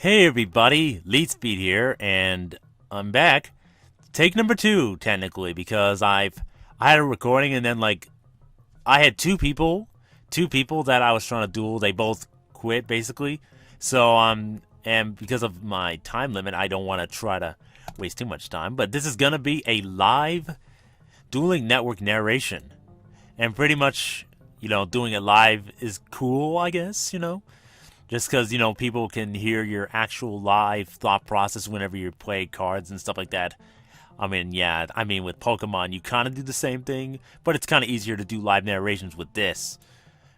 Hey everybody, Lead Speed here, and I'm back. Take number 2, technically, because I had a recording and then I had two people that I was trying to duel. They both quit basically. So and because of my time limit, I don't want to try to waste too much time. But this is gonna be a live Dueling Network narration, and pretty much, doing it live is cool, I guess. Just because, people can hear your actual live thought process whenever you play cards and stuff like that. With Pokemon, you kind of do the same thing, but it's kind of easier to do live narrations with this.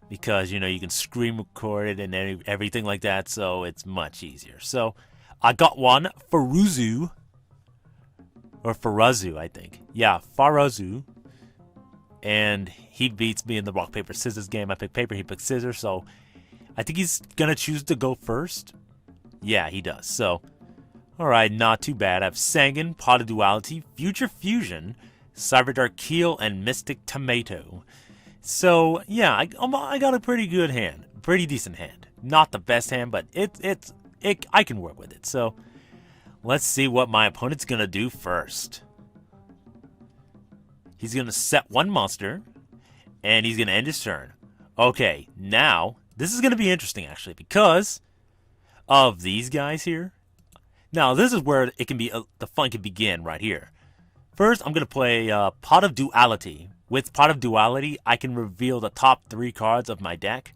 Because, you can screen record it and everything like that, so it's much easier. So, I got one, Faruzu. Or Farazu, I think. Yeah, Farazu. And he beats me in the rock, paper, scissors game. I pick paper, he picks scissors, so I think he's gonna choose to go first. Yeah, he does. So, alright, not too bad. I have Sangan, Pot of Duality, Future Fusion, Cyberdark Keel, and Mystic Tomato. So, yeah, I got a pretty good hand. Pretty decent hand. Not the best hand, but I can work with it. So, let's see what my opponent's gonna do first. He's gonna set one monster, and he's gonna end his turn. Okay, now this is going to be interesting, actually, because of these guys here. Now, this is where it can be the fun can begin right here. First, I'm going to play Pot of Duality. With Pot of Duality, I can reveal the top 3 cards of my deck.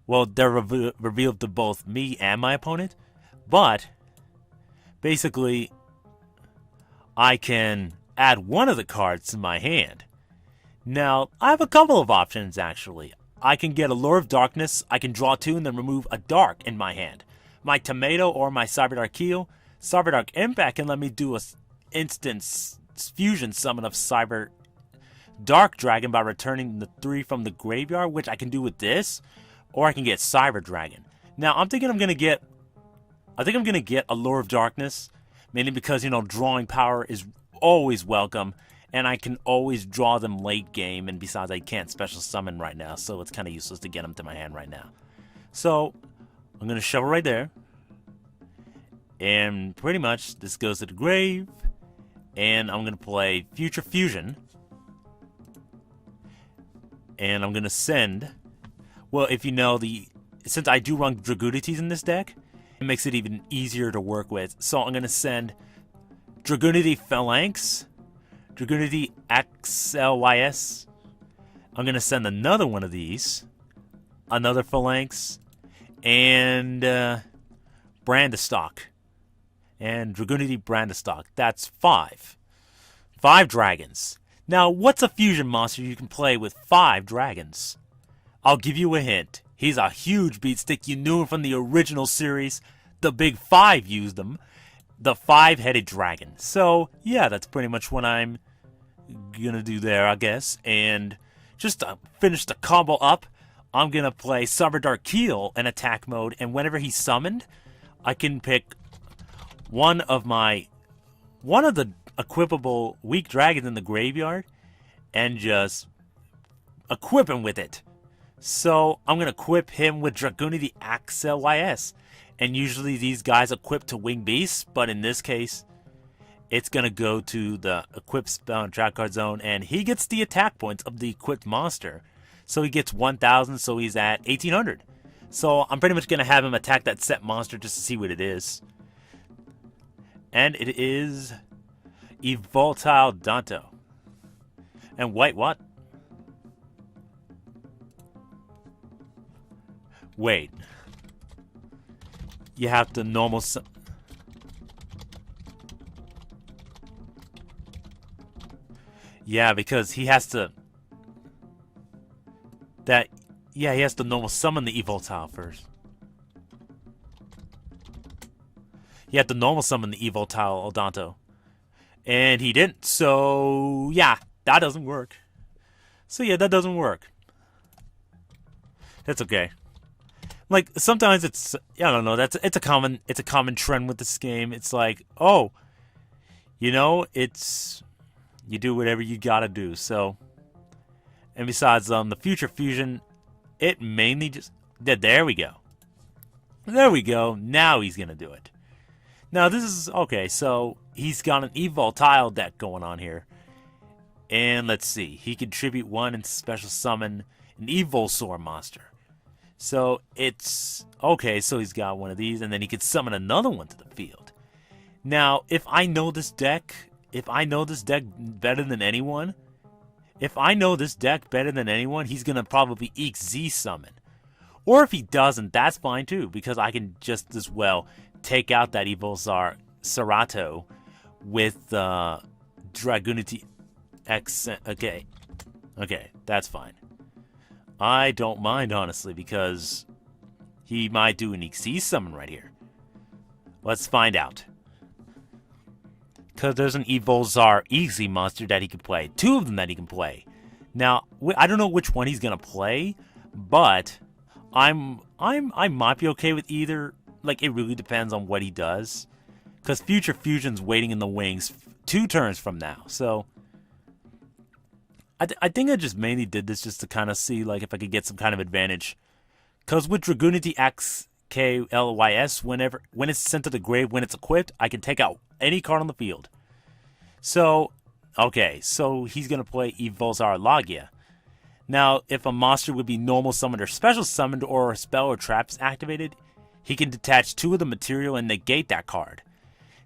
Well, they're revealed to both me and my opponent. But, basically, I can add one of the cards to my hand. Now, I have a couple of options, actually. I can get a Lure of Darkness, I can draw 2 and then remove a Dark in my hand. My Tomato or my Cyberdark Keel. Cyberdark Impact can let me do a instant fusion summon of Cyberdark Dragon by returning the 3 from the graveyard, which I can do with this. Or I can get Cyber Dragon. Now, I'm gonna get a Lure of Darkness, mainly because, drawing power is always welcome. And I can always draw them late game, and besides I can't special summon right now, so it's kind of useless to get them to my hand right now. So, I'm going to shovel right there. And pretty much, this goes to the grave. And I'm going to play Future Fusion. And I'm going to send... Well, if you know, since I do run Dragunities in this deck, it makes it even easier to work with. So I'm going to send Dragunity Phalanx... Dragunity XLYS. I'm going to send another one of these. Another Phalanx. And Brandistock. And Dragunity Brandistock. That's 5. 5 dragons. Now, what's a fusion monster you can play with 5 dragons? I'll give you a hint. He's a huge beatstick. You knew him from the original series. The Big 5 used them. The 5-headed dragon. So, yeah, that's pretty much what I'm gonna do there, I guess. And just to finish the combo up, I'm gonna play Cyberdark Keel in attack mode, and whenever he's summoned, I can pick one of the equipable weak dragons in the graveyard and just equip him with it. So, I'm gonna equip him with Dragunity XLYS. And usually these guys equip to Wing Beasts, but in this case, it's going to go to the equipped spell and trap card zone, and he gets the attack points of the equipped monster. So he gets 1,000, so he's at 1,800. So I'm pretty much going to have him attack that set monster just to see what it is. And it is Evoltile Danto. And wait, what? Wait. You have to normal... Yeah, because he has to... he has to normal summon the Evoltile first. He had to normal summon the Evoltile Odonto. And he didn't, so... Yeah, that doesn't work. So yeah, that doesn't work. That's okay. Like, sometimes it's, I don't know, it's a common trend with this game. It's like, oh, you do whatever you gotta do. So, and besides, the Future Fusion, it mainly just, there we go. There we go. Now he's going to do it. Now this is, okay, so he's got an Evoltile deck going on here. And let's see. He can tribute 1 and special summon an Evolsaur monster. So it's, okay, so he's got one of these, and then he could summon another one to the field. Now, if I know this deck better than anyone, he's going to probably EZ summon. Or if he doesn't, that's fine too, because I can just as well take out that Evolsaur Serato with Dragunity X. Okay, that's fine. I don't mind, honestly, because he might do an EZ summon right here. Let's find out. Because there's an Evolsaur EZ monster that he can play. 2 of them that he can play. Now, I don't know which one he's going to play, but I might be okay with either. Like, it really depends on what he does. Because Future Fusion's waiting in the wings 2 turns from now. So, I think I just mainly did this just to kind of see, like, if I could get some kind of advantage. Because with Dragunity XKLYS, when it's sent to the grave, when it's equipped, I can take out any card on the field. So, okay, so he's going to play Evolsaur Logia. Now, if a monster would be normal summoned or special summoned, or a spell or trap is activated, he can detach 2 of the material and negate that card.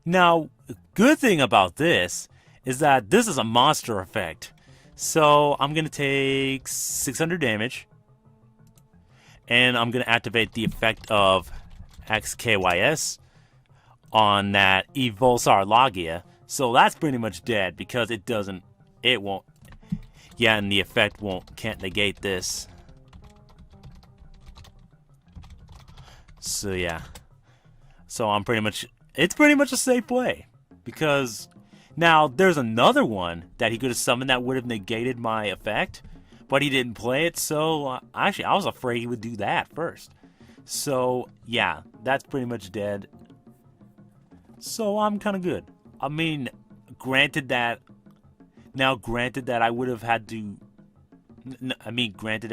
Now, the good thing about this is that this is a monster effect. So, I'm going to take 600 damage. And I'm going to activate the effect of XKYS on that Evolsaur Logia. So that's pretty much dead because it won't. Yeah, and the effect can't negate this. So yeah. So it's pretty much a safe play. Because now there's another one that he could have summoned that would have negated my effect. But he didn't play it, so actually I was afraid he would do that first. So yeah, that's pretty much dead. So I'm kind of good. I mean, granted that I would have had to. Granted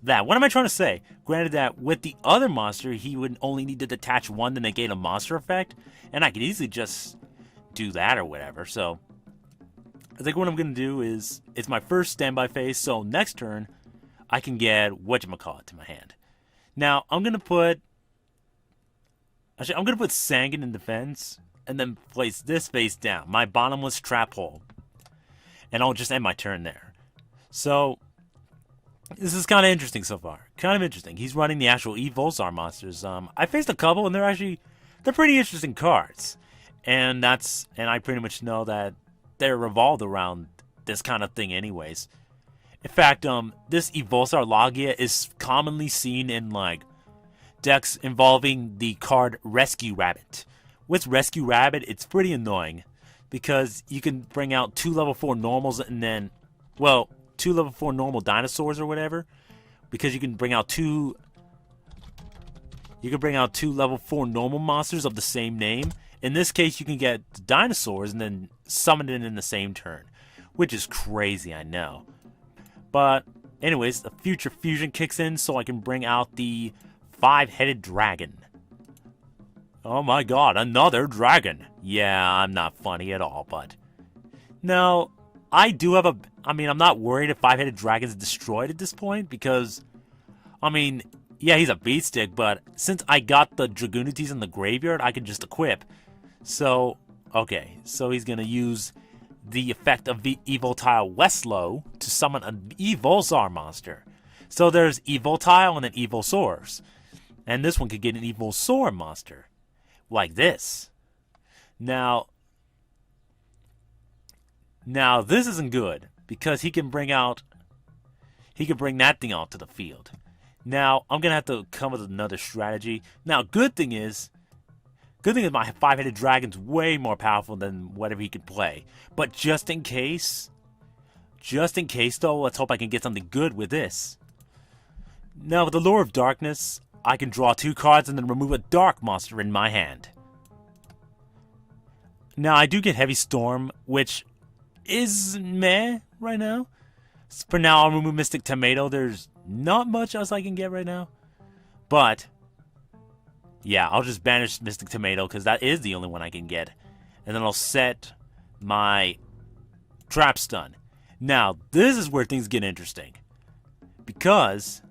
that what am I trying to say? Granted that with the other monster, he would only need to detach 1 to negate a monster effect, and I could easily just do that or whatever. So I think what I'm going to do is, it's my first standby phase, so next turn, I can get whatchamacallit to my hand. Now, I'm going to put Sangan in defense, and then place this face down, my bottomless trap hole. And I'll just end my turn there. So, this is kind of interesting so far. Kind of interesting. He's running the actual Evolsaur monsters. I faced a couple, and they're pretty interesting cards. And I pretty much know that they're revolved around this kind of thing anyways. In fact, this Evolsaur Logia is commonly seen in, like, decks involving the card Rescue Rabbit. With Rescue Rabbit, it's pretty annoying because you can bring out 2 level 4 normals and then, 2 level 4 normal dinosaurs or whatever, because you can bring out 2 level 4 normal monsters of the same name. In this case, you can get dinosaurs and then summon it in the same turn, which is crazy, I know. But anyways, the Future Fusion kicks in so I can bring out the 5-headed dragon. Oh my god, another dragon. Yeah, I'm not funny at all, but now I do have I'm not worried if 5-headed dragon's destroyed at this point because, yeah, he's a beatstick, but since I got the Dragunities in the graveyard, I can just equip. So, okay, so he's gonna use the effect of the Evoltile Westlow to summon an Evolsaur monster. So there's Evoltile and then Evolsaurs. And this one could get an Evolsaur monster. Like this. Now this isn't good because he can bring that thing out to the field. Now I'm gonna have to come with another strategy. Now good thing is my 5-headed dragon's way more powerful than whatever he could play. But just in case though, let's hope I can get something good with this. Now with the Lure of Darkness, I can draw 2 cards and then remove a dark monster in my hand. Now, I do get Heavy Storm, which is meh right now. For now, I'll remove Mystic Tomato. There's not much else I can get right now. But Yeah, I'll just banish Mystic Tomato because that is the only one I can get. And then I'll set my Trap Stun. Now, this is where things get interesting. Because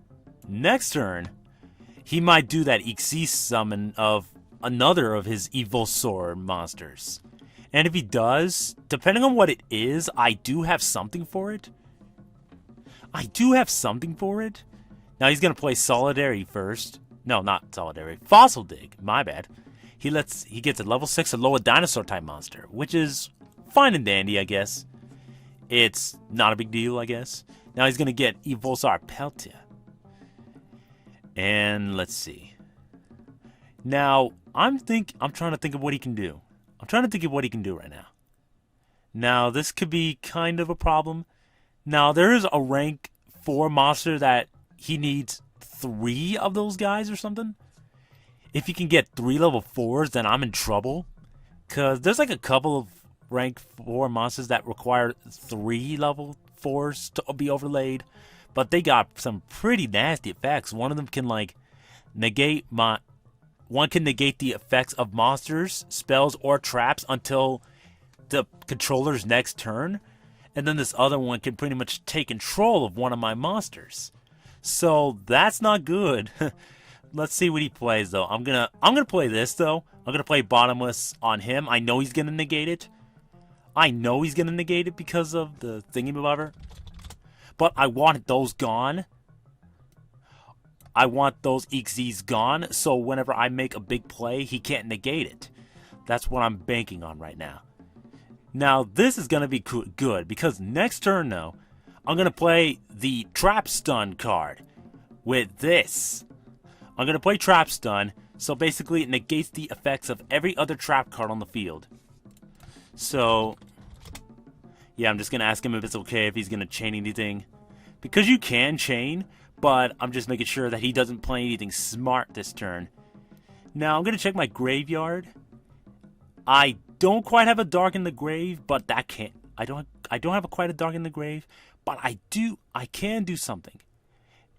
next turn, he might do that Xyz summon of another of his Evolsaur monsters. And if he does, depending on what it is, I do have something for it. Now he's going to play Solidarity first. No, not Solidarity. Fossil Dig. My bad. He gets a level 6 a lower dinosaur type monster, which is fine and dandy, I guess. It's not a big deal, I guess. Now he's going to get Evolsaur Peltia. And let's see. Now, I'm trying to think of what he can do. I'm trying to think of what he can do right now. Now, this could be kind of a problem. Now, there is a rank 4 monster that he needs 3 of those guys or something. If he can get 3 level 4s, then I'm in trouble. Because there's like a couple of rank 4 monsters that require 3 level 4s to be overlaid. But they got some pretty nasty effects. One of them can like negate the effects of monsters, spells, or traps until the controller's next turn. And then this other one can pretty much take control of one of my monsters. So that's not good. Let's see what he plays though. I'm gonna play this though. I'm gonna play Bottomless on him. I know he's gonna negate it. Because of the thingy-mabobber. But I want those gone. I want those Xyz gone, so whenever I make a big play, he can't negate it. That's what I'm banking on right now. Now, this is going to be good, because next turn, though, I'm going to play the Trap Stun card with this. I'm going to play Trap Stun, so basically it negates the effects of every other trap card on the field. So, yeah, I'm just going to ask him if it's okay if he's going to chain anything. Because you can chain, but I'm just making sure that he doesn't play anything smart this turn. Now, I'm going to check my graveyard. I don't quite have a Dark in the Grave, but that can't... I don't have quite a Dark in the Grave, but I can do something.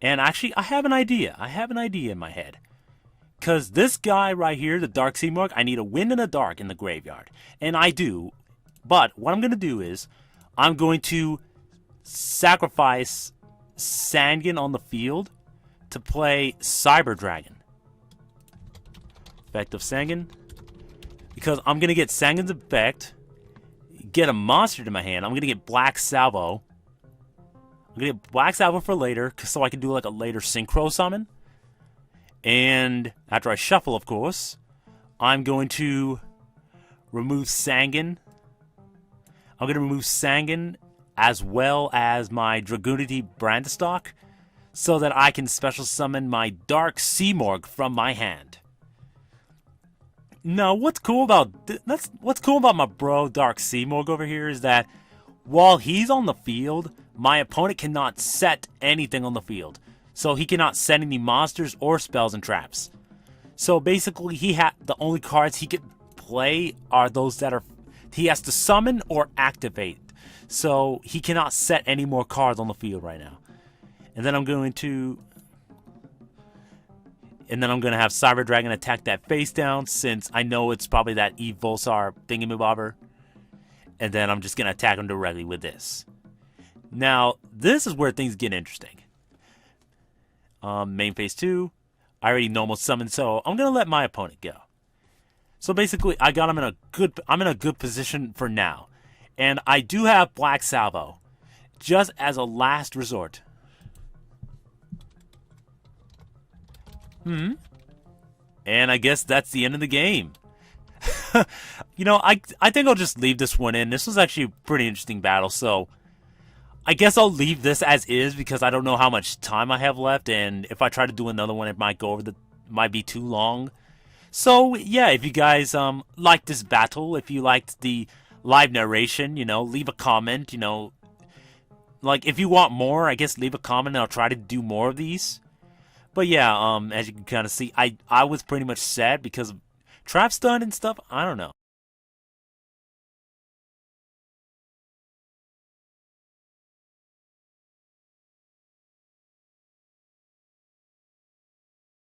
And actually, I have an idea. In my head. Because this guy right here, the Dark Seamorg, I need a Wind and a Dark in the graveyard. And I do. But what I'm going to do is, I'm going to sacrifice Sangan on the field to play Cyber Dragon. Effect of Sangan. Because I'm going to get Sangan's effect, get a monster to my hand. I'm going to get Black Salvo. I'm going to get Black Salvo for later, so I can do like a later Synchro summon. And after I shuffle, of course, I'm going to remove Sangan. I'm going to remove Sangan as well as my Dragunity Brandistock, so that I can special summon my Dark Seamorg from my hand. Now, what's cool about my bro Dark Seamorg over here is that while he's on the field, my opponent cannot set anything on the field. So he cannot set any monsters or spells and traps. So basically, the only cards he can play are those that he has to summon or activate. So he cannot set any more cards on the field right now. And then I'm going to have Cyber Dragon attack that face down, since I know it's probably that Evolsaur thingamabobber. And then I'm just going to attack him directly with this. Now, this is where things get interesting. Main phase 2. I already normal summoned, so I'm going to let my opponent go. So basically, I got him I'm in a good position for now. And I do have Black Salvo, just as a last resort. And I guess that's the end of the game. You know, I think I'll just leave this one in. This was actually a pretty interesting battle, so I guess I'll leave this as is, because I don't know how much time I have left, and if I try to do another one, it might might be too long. So yeah, if you guys liked this battle, if you liked the live narration, you know, leave a comment. You know, like if you want more, I guess leave a comment and I'll try to do more of these. But yeah, as you can kind of see, I was pretty much sad because of Trap Stun and stuff. I don't know.